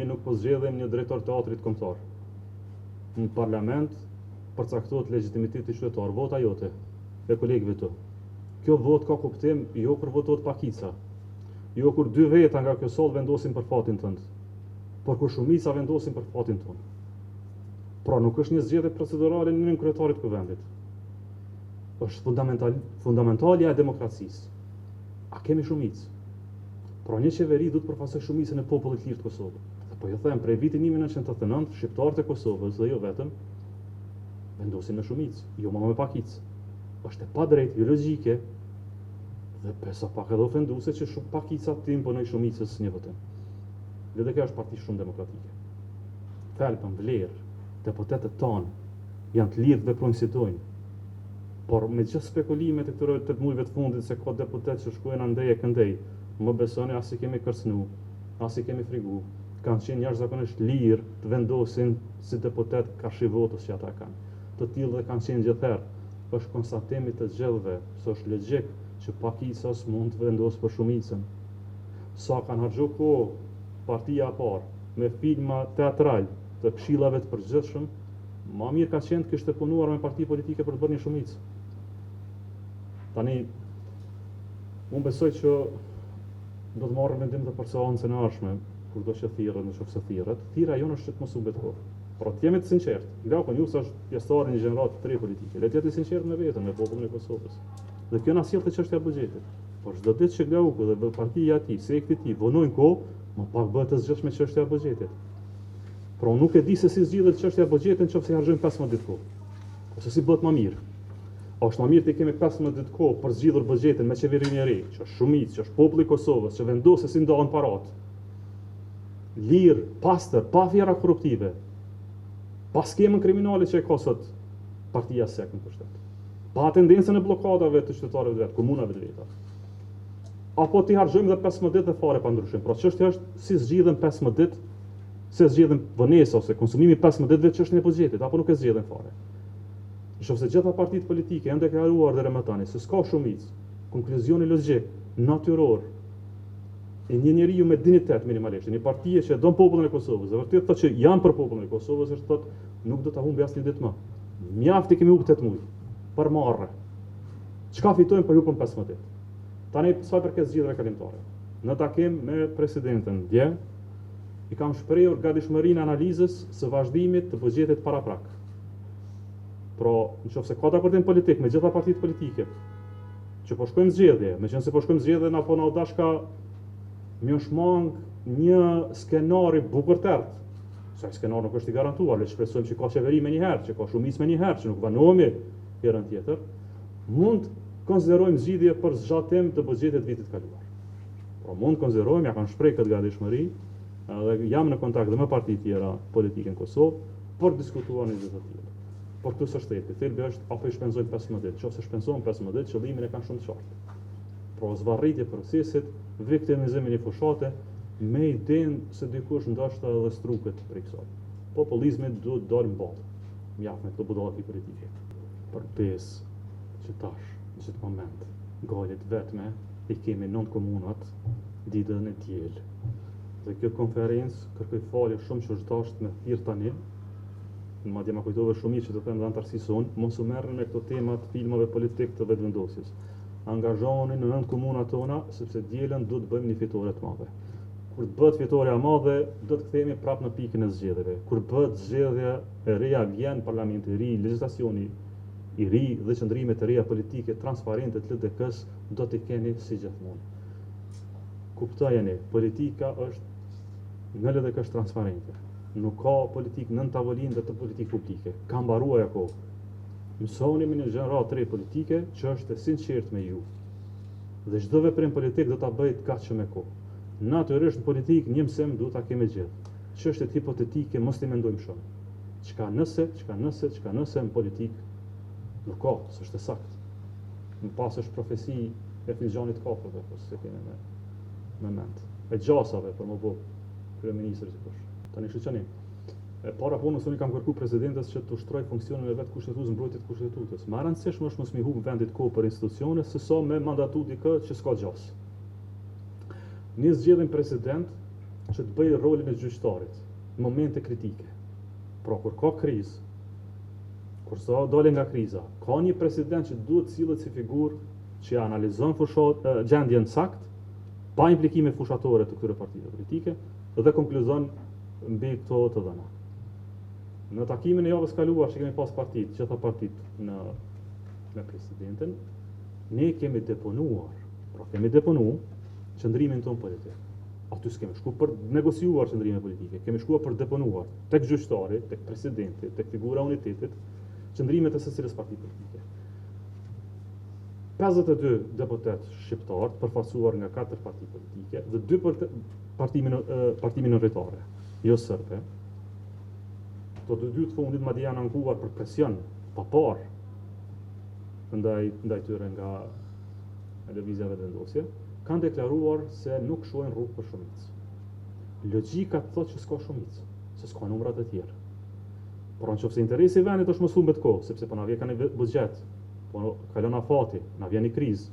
ne nuk po zgjedhim një drejtor teatrit kombëtar. Në parlament përcaktohet legitimiteti qytetar, vota jote e kolegëve të. Kjo votë ka kuptim jo kur votohet pakica, jo kur dy veta nga kjo sallë vendosin për fatin tënd, por kur shumica vendosin për fatin tonë. Pra nuk është një zgjedhje procedurale në kryetarit të vendit. Është fundamentalja e demokracisë. A kemi shumicë? Pra një qeveri duhet përfaqësoj shumicën e popullit lirë të Kosovës. Dhe po ju them, prej vitit 1989, shqiptarët e Kosovës dhe jo vetëm vendosin me shumicë, jo më me pakicë. Është e padrejtë, jo logjike, dhe pesa pak edhe ofenduese që shumë pakica të imponoj shumicës një votim. Dhe kjo është parti shumë demokratike. Thelpën, vlerë, deputetët tanë janë të lirë të veprojnë si dojnë. Por me gjithë spekulimet e këtyre 8 muajve të fundit se ka deputet që shkojnë andej e këndej, më besoni as i kemi kërcënu, as i kemi frigu, kanë qenë jashtëzakonisht lirë të vendosin si deputet kashi votës që ata kanë. Të tillë dhe kanë qenë gjithherë. Është konstatimi të gjellëve, se është logjik që pakica mund të vendosë për shumicën. Sa kanë harxhu kohë partia e parë me filma teatral të këshillave të përgjithshëm, ma mirë ka qenë të kishte punuar me parti politike për të bërë një shumicë. Tani, unë besoj që do të marrë vendim të përseancën e ardhshme, kur do që thirret, nëse thirret. Thira jonë është që të mos humbet kohë. Por të jemi të sinqertë. Glauku ju është pjesëtar një gjenerat të tre politike. Le të jeti sinqert me veten, me popullin e Kosovës. Dhe kjo na sjell te çështja e buxhetit. Por çdo ditë që Glauku dhe partia e tij, sekti i tij vonojnë kohë, më pak bëhet të zgjidhshme çështja e buxhetit. Pra unë nuk e di se si zgjidhet çështja e buxhetit nëse harxojmë 15 ditë kohë. Ose si bëhet më mirë. Është më mirë të kemi 15 ditë kohë për zgjidhur buxhetin me qeverinë e re, që është shumicë, që është populli i Kosovës, që vendos se si ndahen parat. Lirë, pastër, pa vjera korruptive. Pa skemën kriminale që e ka sot partia SEK në pushtet. Pa tendencën e blokadave të qytetarëve të vet, komunave të veta. Apo ti harxojmë edhe 15 ditë dhe fare pa ndryshim. Pra çështja është si zgjidhen 15 ditë, se zgjidhen vonesa ose konsumimi 15 ditëve çështën e buxhetit, apo nuk e zgjidhen fare. Nëse gjitha partitë politike janë deklaruar deri më tani se s'ka shumicë, konkluzioni logjik, natyror, e një njeriu me dinitet minimalisht, një partie që don popullin e Kosovës, dhe vërtet thotë që janë për popullin e Kosovës, është thotë nuk do ta humbi asnjë ditë më. Mjaft i kemi humbur 8 muaj për marrë. Çka fitojmë për hupën 15 ditë? Tani sa përket zgjedhjeve kalimtare. Në takim me presidentën dje, i kam shprehur gatishmërinë analizës së vazhdimit të buxhetit paraprak. Pra, nëse ka dakordim politik me gjitha partitë politike, që po shkojmë zgjedhje, meqense po shkojmë zgjedhje apo na dashka më shmang një skenari bukur tërt. Sa skenari nuk është i garantuar, le të shpresojmë që ka qeveri me një herë, që ka shumicë me një herë, që nuk vanohemi herën tjetër, mund konsiderojmë zgjidhje për zgjatim të buxhetit vitit kaluar. Pra mund konsiderojmë, ja kanë shprehur këtë gatishmëri, dhe jam në kontakt dhe me parti tjera politike në Kosovë për diskutuar një gjë të tillë. Por këtu s'është thellbi. Thelbi është apo i shpenzojmë 15 ditë. Nëse shpenzojmë 15 ditë, qëllimin e kanë shumë të qartë. Pra zvarritje procesit, viktimizimi i fushate, me idenë se dikush ndoshta edhe struket për kësaj. Popullizmi duhet dalë mballe. Mjaft me këto budallëki politike. Për pesë që tash, në këtë moment, galet vetme i kemi 9 komunat ditën e diel. Dhe kjo konferencë kërkoi falje shumë qytetarësh me thirr tani. Madje ma kujtove shumë që të them dhe antarësison, mos u merren me këto tema të filmave politik të vetëvendosjes. Angazhohuni në 9 komuna tona, sepse dielën do të bëjmë një fitore të madhe. Kur të bëhet fitoria e madhe, do të kthehemi prapë në pikën e zgjedhjeve. Kur bëhet zgjedhja e reja, vjen parlamenti i ri, legjislacioni i ri dhe qëndrimet e reja politike transparente të LDK-s do t'i keni si gjithmonë. Kuptojeni, politika është në LDK është transparente. Nuk ka politikë nën tavolinë dhe të politikë publike. Ka mbaruar ajo. Mësoni me një gjenerat të re politike që është e sinqertë me ju. Dhe çdo veprim politik do ta bëjë kaq me kohë. Natyrisht në politikë një mësim duhet ta kemi gjithë. Çështjet hipotetike mos i mendojmë shumë. Çka nëse në politikë nuk ka, s'është e saktë. Më pas është profesi e finxhanit kafëve, po se kemi me mend. E gjasave për më bë kryeministri sikosh. Tani shqyqani, para punës unë kam kërku presidentës që të ushtroj funksionin e vetë kushtetues mbrojtjet kushtetutës. Më rëndësishme është mos mi humb vendit kohë për institucione, se sa me mandatu dikë që s'ka gjas. Ne zgjedhim president që të bëjë rolin e gjyqtarit në momente kritike. Pra kur ka krizë, kur sa dole nga kriza, ka një president që duhet cilët si figurë që analizon gjendjen sakt, pa implikime fushatore të këtyre partive politike, dhe konkluzon mbi këto të dhëna. Në takimin e javës kaluar që kemi pas gjitha partit me presidentin, ne kemi deponuar qëndrimin tonë politik. Aty s'kemi shku për negociuar qëndrime politike, kemi shkuar për deponuar tek gjyqtari, tek presidenti, tek figura unitetit, qëndrimet e secilës parti politike. 52 deputet shqiptar përfaqësuar nga 4 parti politike dhe 2 parti minoritare, jo serbe. Të dy të fundit madje janë ankuar për presion pa parë ndaj tyre nga lëvizjeve vendosje, kanë deklaruar se nuk shohin rrugë për shumicë. Logjika thotë që s'ka shumicë, se s'ka numrat e tjerë. Por nëse interesi i vendit është mos humbet kohë, sepse po na vjen kanë buxhet, po kalon afati, na vjen një krizë.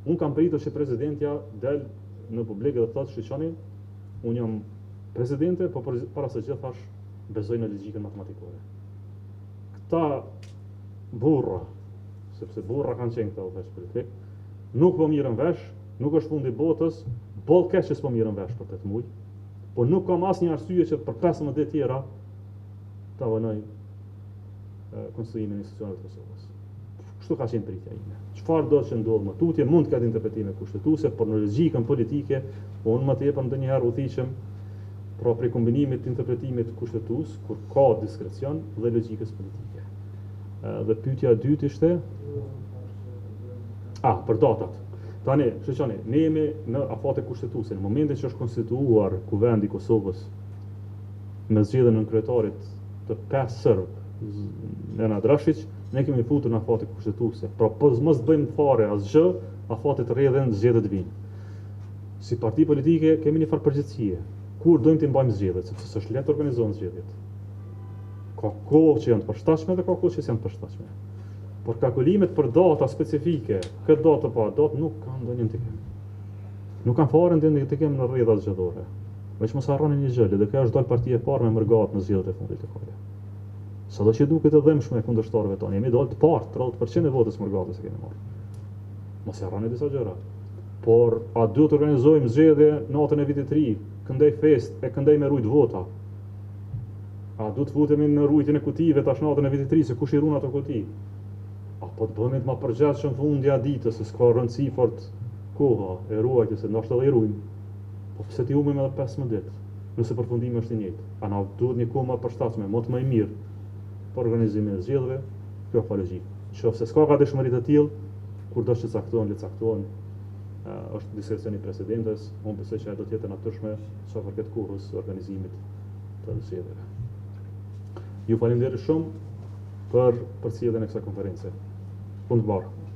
Unë kam pritur që presidentja del në publik dhe thotë shqyqani, unë jam presidente, po para se gjithë thash bezoj në logjikën matematikore. Këta burra, sepse burra kanë qenë këta vesh politik, nuk po mirën vesh, nuk është fundi botës, boll keq që s'po mirën vesh për 8 muaj, po nuk kam asnjë arsye që për 15 ditë tjera ta vënoj konstruimin e institucioneve të Kosovës. Kështu ka qenë pritja ime. Çfarë do që ndodhë më tutje, mund të ketë interpretime kushtetuese, por në logjikën politike, unë më tepër ndonjëherë udhëhiqem pra prej kombinimit të interpretimit kushtetues, kur ka diskrecion dhe logjikës politike. Dhe pyetja e dytë ishte për datat. Tani, shqyqani, ne jemi në afate kushtetuese, në momentin që është konstituuar kuvendi i Kosovës me zgjedhjen e kryetarit të 5 serb, Nenad Rashić, ne kemi futur në afate kushtetuese. Pra mos bëjmë fare asgjë, afatet rrjedhen, zgjedhjet vinë. Si parti politike kemi një farë përgjegjësie. Kur dojmë të mbajmë zgjedhjet, sepse s'është lehtë organizohen zgjedhjet. Ka kohë që janë të përshtatshme dhe ka kohë që janë të përshtatshme. Por kalkulimet për data specifike, këtë datë pa datë nuk kanë ndonjë ndikim. Nuk kanë fare ndonjë ndikim në rrjedhat zgjedhore. Veç mos harroni një gjë, dhe kjo është dalë partia e parë me mërgat në zgjedhjet e fundit të kohës. Sado që duket e dhëmshme kundërshtarëve tonë, jemi dalë të parë, 30% e votës mërgatës e kemi marrë. Mos harroni disa gjëra. Por a duhet të organizojmë zgjedhje natën e vitit të ri, këndej fest e këndej me rujt vota? A duhet futemi në rujtjen e kutive tash natën e vitit të ri, se kush i ruan ato kuti? Apo të bëhemi të më përgjithshëm fundja ditës, se s'ka rëndësi fort koha e ruajtjes, se ndoshta edhe i ruajmë. Po pse ti humbim edhe 15 ditë, nëse përfundimi është i njëjtë? A na duhet një kohë më e përshtatshme, më e mirë për organizimin e zgjedhjeve? Kjo ka logjikë. Nëse s'ka gatishmëri të tillë, kurdo që caktohen, le caktohen, është diskrecioni i presidentes, unë besoj që ajo do të jetë natyrshme sa përket kohës së organizimit të zgjedhjeve. Ju falenderoj shumë për sjelljen e kësaj konference. Punë të bashkë.